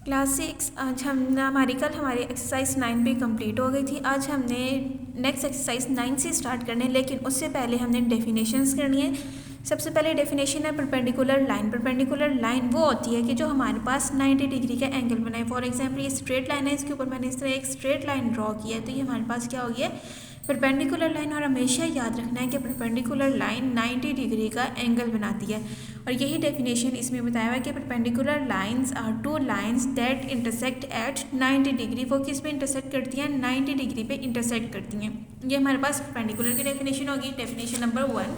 Class 6 आज हमारी exercise 9 पे कंप्लीट हो गई थी। आज हमने नेक्स्ट एक्सरसाइज 9 से स्टार्ट करने, लेकिन उससे पहले हमने डेफिनेशंस करनी है। सबसे पहले डेफिनेशन है परपेंडिकुलर लाइन। परपेंडिकुलर लाइन वो होती है कि जो हमारे पास 90 डिग्री का एंगल बनाए। फॉर एग्जांपल ये स्ट्रेट लाइन है, इसके ऊपर मैंने इस तरह एक स्ट्रेट लाइन ड्रॉ किया है, तो ये हमारे पास क्या हो गया, परपेंडिकुलर लाइन। और हमेशा याद रखना है कि परपेंडिकुलर लाइन 90 डिग्री का एंगल बनाती है। और यही डेफिनेशन इसमें बताया हुआ है कि perpendicular lines are two lines that intersect at 90 degree. वो किस पे इंटरसेक्ट करती हैं, 90 डिग्री पे इंटरसेक्ट करती हैं। ये हमारे पास परपेंडिकुलर की डेफिनेशन होगी, डेफिनेशन नंबर 1।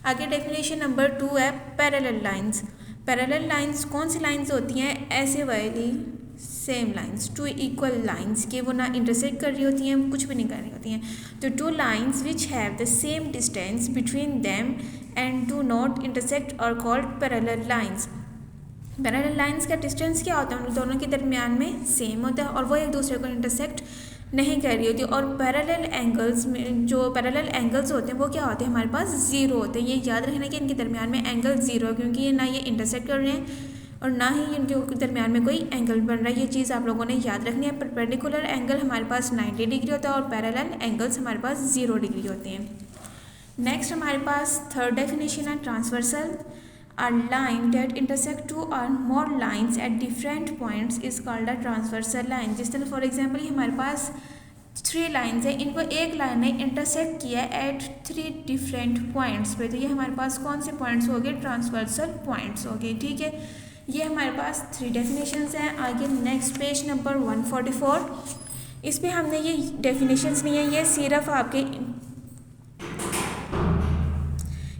आगे डेफिनेशन नंबर 2 है पैरेलल लाइंस। पैरेलल लाइंस कौन सी लाइंस होती हैं, ऐसे वाली same lines, two equal lines के वो ना इंटरसेक्ट कर रही होती हैं, कुछ भी नहीं कर रही होती हैं। तो two lines which have the same distance between them and do not intersect are called parallel lines. Parallel lines का डिस्टेंस क्या होता है, उन दोनों के दरमियान में सेम होता है और वो एक दूसरे को इंटरसेक्ट नहीं कर रही होती। और पैरेलल एंगल्स में जो पैरेलल एंगल्स होते हैं वो क्या होते हैं, हमारे पास ज़ीरो होते हैं। ये याद रखना कि इनके दरमियान में एंगल ज़ीरो है, क्योंकि ये ना ये इंटरसेक्ट कर रहे हैं और ना ही इनके दरमियान में कोई एंगल बन रहा है। ये चीज़ आप लोगों ने याद रखनी है। परपेंडिकुलर एंगल हमारे पास 90 डिग्री होता है और पैरेलल एंगल्स हमारे पास 0 डिग्री होते हैं। नेक्स्ट हमारे पास थर्ड डेफिनेशन है transversal. A line that intersect two or more lines at different points is called a transversal line। जिस तरह फॉर एग्जांपल ये हमारे पास 3 लाइन्स है, इनको एक लाइन ने इंटरसेक्ट किया एट 3 डिफरेंट पॉइंट्स पे, तो ये हमारे पास कौन से पॉइंट्स हो गए, ट्रांसवर्सल पॉइंट्स हो गए। ठीक है, ये हमारे पास 3 डेफिनेशंस हैं। आगे नेक्स्ट पेज नंबर 144, इस पर हमने ये डेफिनेशंस नहीं है, ये सिर्फ आपके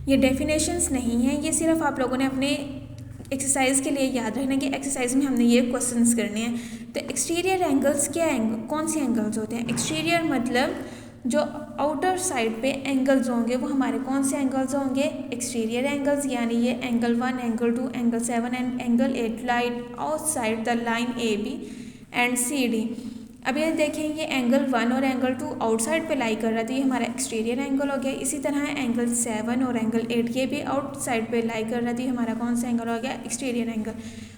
ये डेफिनेशंस नहीं है, ये सिर्फ आप लोगों ने अपने एक्सरसाइज के लिए याद रखना कि एक्सरसाइज में हमने ये क्वेश्चंस करने हैं। तो एक्सटीरियर एंगल्स क्या एंगल, कौन से एंगल्स होते हैं, एक्सटीरियर मतलब जो आउटर साइड पे एंगल्स होंगे वो हमारे कौन से एंगल्स होंगे, एक्सटीरियर एंगल्स, यानी ये angle 1, angle 2, angle 7 and angle 8 light outside the line AB and CD। अब ये देखें, ये एंगल 1 और एंगल 2 आउटसाइड पे लाई कर रहा था, ये हमारा एक्सटीरियर एंगल हो गया। इसी तरह एंगल 7 और एंगल 8 ये भी आउटसाइड पे लाई कर रहा था, हमारा कौन सा एंगल हो गया, एक्सटीरियर एंगल।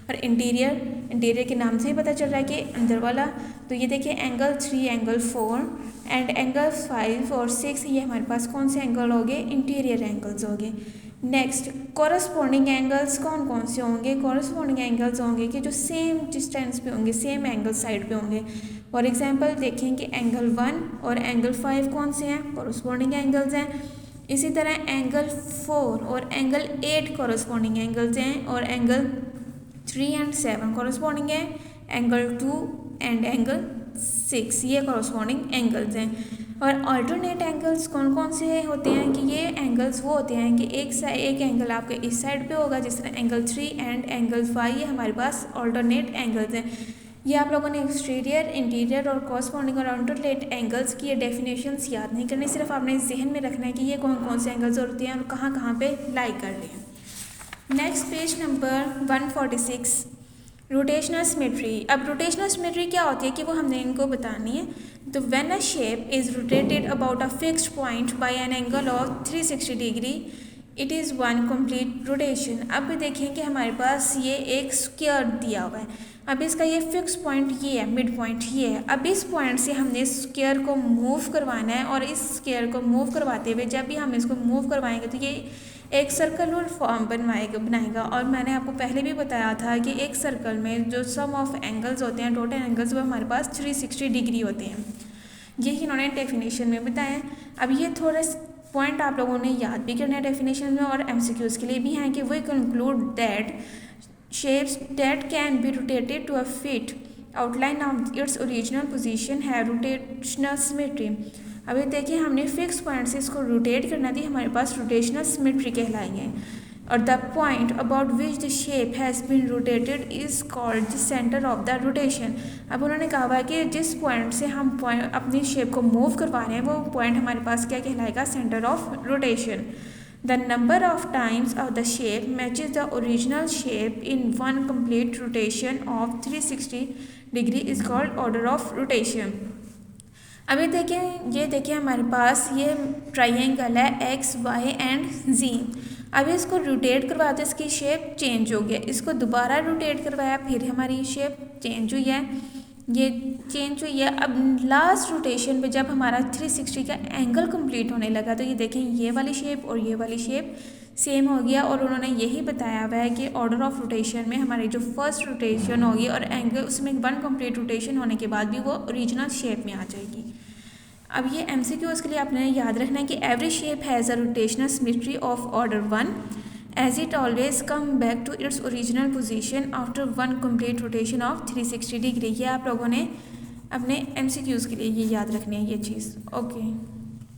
और इंटीरियर के नाम से ही पता चल रहा है कि अंदर वाला। तो ये देखिए एंगल 3, एंगल 4 एंड एंगल 5 और 6 ये हमारे पास कौन से एंगल हो गए, इंटीरियर एंगल्स हो गए। नेक्स्ट कॉरस्पॉन्डिंग एंगल्स कौन कौन से होंगे, कॉरस्पॉन्डिंग एंगल्स होंगे कि जो सेम डिस्टेंस पे होंगे, सेम एंगल साइड पे होंगे। फॉर एग्जांपल देखें कि एंगल 1 और एंगल 5 कौन से हैं, कॉरस्पॉन्डिंग एंगल्स हैं। इसी तरह एंगल 4 और एंगल 8 कॉरस्पॉन्डिंग एंगल्स हैं और एंगल 3 एंड 7 कॉरस्पॉन्डिंग है। एंगल 2 एंड एंगल 6 ये कॉरस्पॉन्डिंग एंगल्स हैं। और अल्टरनेट एंगल्स कौन कौन से होते हैं कि ये एंगल्स वो होते हैं कि एक एंगल आपके इस साइड पे होगा, जिस तरह एंगल 3 एंड एंगल 5 ये हमारे पास अल्टरनेट एंगल्स हैं। ये आप लोगों ने एक्सटीरियर, इंटीरियर और कॉरस्पॉन्डिंग और अल्टरनेट एंगल्स की ये डेफिनेशंस याद नहीं करनी, सिर्फ आपने जहन में रखना है कि ये कौन कौन से एंगल्स होते हैं और कहाँ पे लाई कर रहे हैं। Next page number 146, rotational symmetry. अब रोटेशनल सिमेट्री क्या होती है कि वो हमने इनको बतानी है। तो when a shape is rotated about a fixed point by an angle of 360 degree it is one complete rotation. अब देखें कि हमारे पास ये एक स्क्वायर दिया हुआ है। अब इसका ये फिक्स पॉइंट ये है, मिड पॉइंट ये है। अब इस पॉइंट से हमने स्क्वायर को मूव करवाना है और इस स्क्वायर को मूव करवाते हुए जब भी हम इसको मूव करवाएंगे तो ये एक सर्कुलर फॉर्म बनाएगा। और मैंने आपको पहले भी बताया था कि एक सर्कल में जो सम ऑफ एंगल्स होते हैं, टोटल एंगल्स, वो हमारे पास 360 डिग्री होते हैं। ये इन्होंने डेफिनेशन में बताया। अब ये थोड़े पॉइंट आप लोगों ने याद भी करना है डेफिनेशन में और MCQs के लिए भी हैं कि we conclude that shapes that can be rotated to a fit outline of its original position have rotational symmetry। अभी देखिए हमने फिक्स पॉइंट से इसको रोटेट करना थी, हमारे पास रोटेशनल सिमेट्री कहलाएंगे। और the point about which the shape has been rotated is called the centre of the rotation. अब उन्होंने कहा हुआ कि जिस पॉइंट से हम अपनी शेप को मूव करवा रहे हैं वो पॉइंट हमारे पास क्या कहलाएगा, centre of rotation. The number of times of the shape matches the original shape in one complete rotation of 360 degree is called order of rotation। अभी देखिए, ये देखिए हमारे पास ये ट्राइंगल है X, Y एंड Z। अब इसको रोटेट करवाते इसकी शेप चेंज हो गया, इसको दोबारा रोटेट करवाया फिर हमारी शेप चेंज हुई है, ये चेंज हुई है। अब लास्ट रोटेशन पे जब हमारा 360 का एंगल कंप्लीट होने लगा तो ये देखें ये वाली शेप और ये वाली शेप सेम हो गया। और उन्होंने यही बताया हुआ है कि ऑर्डर ऑफ रोटेशन में हमारी जो फर्स्ट रोटेशन होगी और एंगल उसमें 1 कंप्लीट रोटेशन होने के बाद भी वो ओरिजिनल शेप में आ जाएगी। अब ये MCQs के लिए आपने याद रखना है कि every shape has a rotational symmetry of order 1 as it always come back to its original position after 1 complete rotation of 360 degree. ये आप लोगों ने अपने MCQs के लिए ये याद रखनी है ये चीज़। ओके।